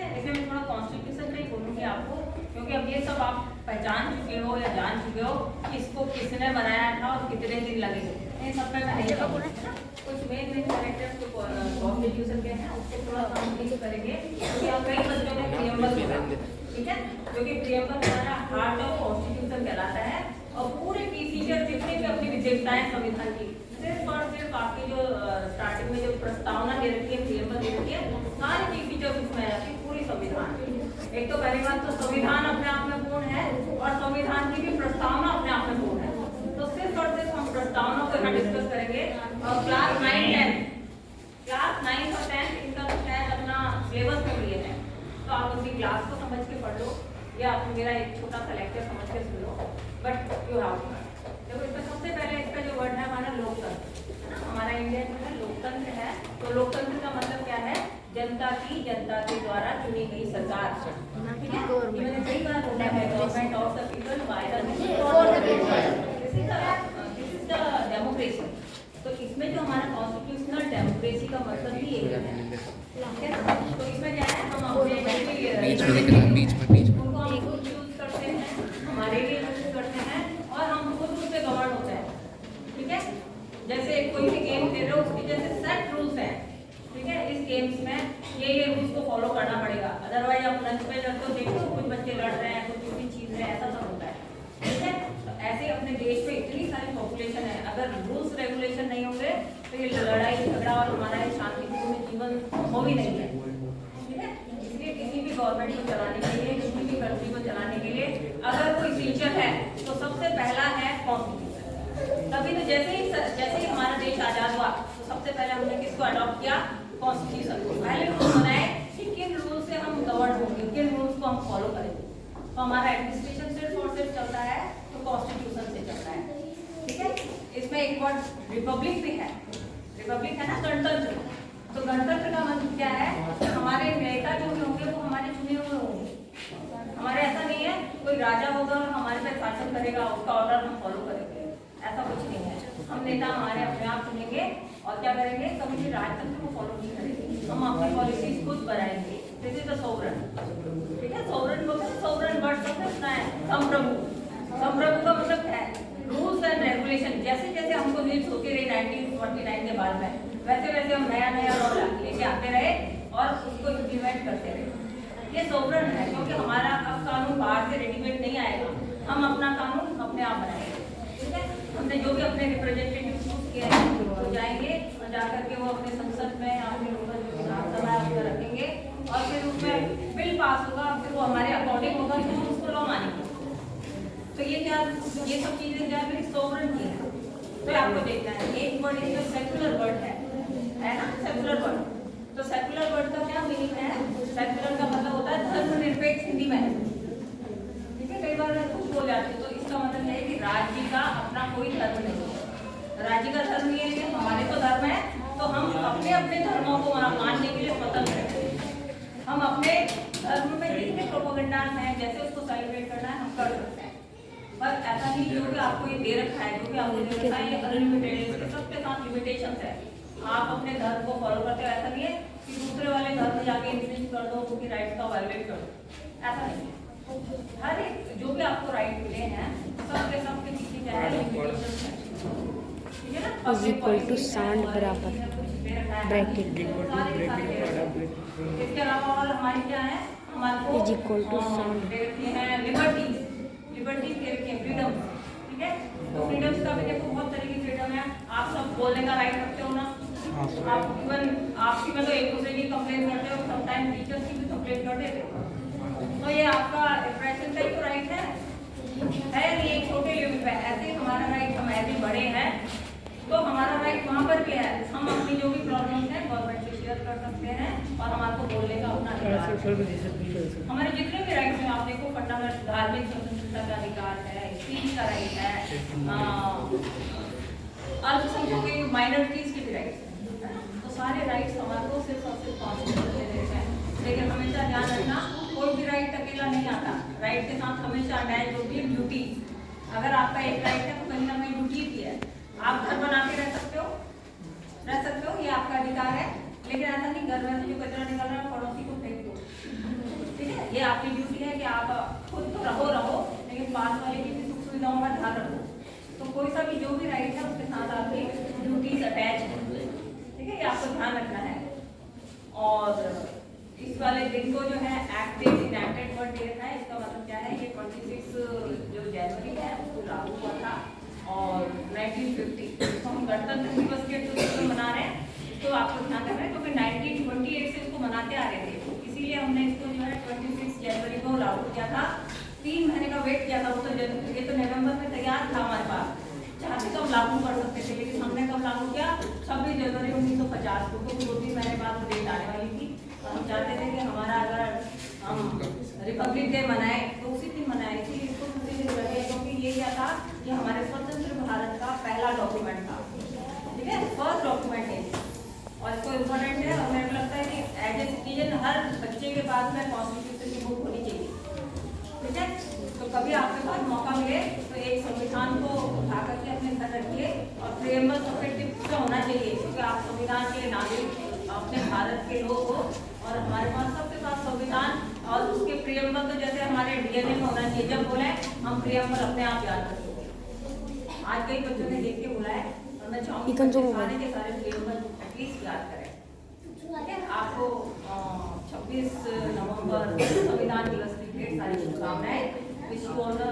है, इसमें मैं थोड़ा कॉन्स्टिट्यूशन का ही बोलूँगी आपको, क्योंकि अब ये सब आप पहचान चुके हो या जान चुके हो कि इसको किसने बनाया था और कितने दिन लगे। इन सब पे मैं नहीं कहूँगी, है ना। कुछ मेन कैरेक्टर्स जो कॉन्स्टिट्यूशन के हैं उसको थोड़ा सा हम यूज करेंगे, क्योंकि आप कई बच्चों ने प्रियम्बल सुना, ठीक है, जो कि प्रियम्बल हमारा हार्ट ऑफ कॉन्स्टिट्यूशन कहलाता है। और पूरे की फीचर जितनी भी अपनी विशेषताएं संविधान की, सिर्फ और सिर्फ आपकी जो स्टार्टिंग में जो प्रस्तावना दे रखी है, प्रियम्बल दे रखी है, सारी की फीचर उसमें आती है, पूरी संविधान। एक तो पहली बात तो संविधान अपने आप में पूर्ण है और संविधान की भी प्रस्तावना अपने आप में पूर्ण है। तो सिर्फ और सिर्फ हम प्रस्तावना को यहाँ डिस्कस करेंगे। और क्लास 9 और 10 इनका तो शायद अपना सिलेबस में लिए है, तो आप उनकी क्लास को समझ के पढ़ लो या आप मेरा एक छोटा सा लेक्चर समझ के सुन लो, बट यू हैव देखो इसमें सबसे पहले इसका जो वर्ड है हमारा लोकतंत्र, है ना। हमारा इंडिया जो है लोकतंत्र है, तो लोकतंत्र का मतलब क्या है? जनता के द्वारा चुनी गई सरकार, ठीक है। मैंने कई बार बोला है, government of the people by the this is the democracy. तो इसमें जो हमारा कॉन्स्टिट्यूशनल डेमोक्रेसी का मतलब ही यही है, ठीक है। तो इसमें क्या है, हम अपने उनको हम खुद यूज करते हैं, हमारे लिए यूज करते हैं और हम खुद उससे गवर्न होते हैं, ठीक है। जैसे कोई भी गेम खेल रहे हो उसके जैसे सेट रूल्स हैं, ठीक है। इस गेम्स में ये रूल्स को फॉलो करना पड़ेगा, अदरवाइज आप लंच में लड़ते हो, देखो कुछ बच्चे लड़ रहे हैं, कुछ दूसरी चीज है, ऐसा सब होता है, ठीक है। तो ऐसे अपने देश में इतनी सारी पॉपुलेशन है, अगर रूल्स रेगुलेशन नहीं होंगे तो ये लड़ाई झगड़ा और हमारा शांतिपूर्ण जीवन संभव ही नहीं है, ठीक है। इसलिए किसी भी गवर्नमेंट को चलाने के लिए, किसी भी कंट्री को चलाने के लिए अगर कोई फीचर है तो सबसे पहला है कॉन्स्टिट्यूशन। तभी तो जैसे ही हमारा देश आजाद हुआ तो सबसे पहले हमने किसको अडॉप्ट किया? कॉन्स्टिट्यूशन को। पहले रूल बनाए कि किन रूल से हम गवर्न होंगे, किन रूल्स को हम फॉलो करेंगे। तो हमारा एडमिनिस्ट्रेशन सिर्फ और सिर्फ चलता है तो कॉन्स्टिट्यूशन से चलता है, ठीक है। इसमें एक वर्ड रिपब्लिक भी है, रिपब्लिक है ना, गणतंत्र। तो गणतंत्र का मतलब क्या है? हमारे नेता जो होंगे वो हमारे चुने हुए होंगे। हमारे ऐसा नहीं है कोई राजा होगा और हमारे पे शासन करेगा, उसका ऑर्डर हम फॉलो करेंगे, ऐसा कुछ नहीं है। हम नेता हमारे अपने आप चुनेंगे और क्या करेंगे? कभी भी राजतंत्र को फॉलो नहीं करेंगे, हम अपनी पॉलिसीज खुद बनाएंगे। दिस इज द सोवरेन, ठीक है। सोवरेन बोलते हैं, सोवरेन वर्ड सबसे सुना है, संप्रभु। संप्रभु का मतलब क्या है? Rules and regulation. जैसे जैसे हमको नीड्स होती रही 1949 के बाद में, वैसे वैसे हम नया नया लॉ लेके आते रहे और उसको इम्प्लीमेंट करते रहे। ये सोवरेन है, क्योंकि हमारा अब कानून बाहर से रेडीमेड नहीं आएगा, हम अपना कानून अपने आप बनाएंगे, ठीक है। हमने जो भी अपने रिप्रेजेंटेटिव चूज किए हैं वो जाएंगे और जाकर के वो अपने संसद में अपने विधानसभा उसमें रखेंगे और फिर उसमें बिल पास होगा, फिर वो हमारे अकॉर्डिंग होगा, फिर हम उसको लॉ मानेंगे। तो ये क्या, ये सब चीजें क्या है? सोवरेन की है। तो आपको देखना है, एक वर्ड इसमें सेक्युलर वर्ड है ना, सेक्युलर वर्ड। तो सेक्युलर वर्ड का क्या मीनिंग है? सेक्युलर का मतलब होता है धर्मनिरपेक्ष, हिंदी में, ठीक है। कई बार कुछ बोल जाते हैं, तो इसका मतलब है कि राज्य का अपना कोई धर्म नहीं है। राज्य का धर्म ये है, हमारे तो धर्म है, तो हम अपने अपने धर्मों को मानने के लिए स्वतंत्र हैं। हम अपने धर्म में जितने प्रोपेगेंडा हैं, जैसे उसको सेलिब्रेट करना है हम कर सकते हैं, पर ऐसा नहीं जो कि आपको ये दे रखा है, जो कि आपको दे रखा है ये अनलिमिटेड है, इसके सबके साथ लिमिटेशंस है। आप अपने धर्म को फॉलो करते हो, ऐसा नहीं है कि दूसरे वाले धर्म में जाके इन्फ्लुएंस कर दो, उनकी राइट्स का वायलेट कर दो, ऐसा नहीं है। हर एक जो भी आपको राइट मिले हैं सबके सबके पीछे क्या है? लिमिटेशंस है, ठीक है ना। इज इक्वल टू सांड बराबर ब्रैकेट इसके अलावा और हमारी क्या है? हमारे इज इक्वल टू सांड है लिबर्टीज दे रखी है, फ्रीडम, ठीक है। तो फ्रीडम्स का भी देखो बहुत तरह की फ्रीडम है। आप सब बोलने का राइट रखते हो ना, आप इवन आपकी में तो एक दूसरे की कंप्लेन करते हो, समटाइम टीचर्स की भी कंप्लेन कर देते हो, तो ये आपका एक्सप्रेशन का ही तो राइट है नहीं, एक छोटे लिमिट पे। ऐसे ही हमारा राइट, हम ऐसे बड़े हैं तो हमारा राइट वहाँ पर भी है, हम अपनी जो भी प्रॉब्लम्स हैं गवर्नमेंट से शेयर कर सकते हैं और हमारे को बोलने का अपना अधिकार है। हमारे जितने भी राइट्स हैं, आप देखो फंडामेंटल धार्मिक स्वतंत्रता का अधिकार है, स्पीच का राइट है, अल्पसंख्यकों की माइनॉरिटीज की भी राइट्स है, तो सारे राइट्स हमारे को सिर्फ और सिर्फ कॉन्स्टिट्यूशन से देते हैं। लेकिन हमेशा ध्यान रखना, कोई भी राइट अकेला नहीं आता, राइट के साथ हमेशा अटैच होती है ड्यूटी। अगर आपका एक राइट है तो कहीं ना कहीं ड्यूटी भी है। आप घर बना के रह सकते हो, ये आपका अधिकार है, लेकिन ऐसा नहीं घर में से जो कचरा निकल रहा है पड़ोसी को फेंक दो, ये आपकी ड्यूटी है कि आप खुद तो रहो लेकिन पास वाले की भी सुख सुविधाओं का ध्यान रखो। तो कोई सा भी जो भी राइट है उसके साथ आपकी ड्यूटीज अटैच है, ठीक है, ये आपको ध्यान रखना है। और इस वाले दिन को जो है act date enacted for date है, इसका मतलब क्या है, ये 26 जो जनवरी है उसको लागू हुआ था और 1950 इसको हम गणतंत्र दिवस के रूप में मना रहे हैं। तो आपको ध्यान रखना है क्योंकि 1928 से इसको मनाते आ रहे थे, इसीलिए हमने इसको जो है 26 जनवरी को लागू किया था। 3 महीने का वेट किया था, वो तो ये तो नवंबर में तैयार था हमारे पास, चाहते तो हम लागू कर सकते थे, लेकिन हमने कब लागू किया, 26 जनवरी 1950 को, क्योंकि 2-3 महीने बाद वो डेट आने वाली थी। तो हम चाहते थे कि हमारा अगर हम रिपब्लिक डे मनाए तो उसी दिन मनाए, इसीलिए इसको उसी दिन रखे, क्योंकि ये क्या था कि हमारे स्वतंत्र भारत का पहला डॉक्यूमेंट था, ठीक है, फर्स्ट डॉक्यूमेंट है और इसको इम्पोर्टेंट है। और मेरे को लगता है कि एज ए सिटीजन हर बच्चे के पास में कॉन्स्टिट्यूशन की बुक होनी चाहिए, ठीक है। तो कभी आपके पास मौका मिले तो एक संविधान को उठा करके अपने घर रखिए और प्रेमबल सबके टिप्स का होना चाहिए, क्योंकि आप संविधान के नागरिक अपने भारत के लोग हो और हमारे पास सबके पास संविधान और उसके प्रेमबल तो जैसे हमारे डीएनए में होना चाहिए, जब बोले हम प्रेमबल अपने आप याद रखेंगे। आज कई बच्चों ने देख के बोला है और मैं चाहूँगी सारे के सारे प्रेमबल एटलीस्ट याद करें, ठीक है। आपको 26 नवंबर संविधान दिवस की ढेर सारी शुभकामनाएं। Wish you all the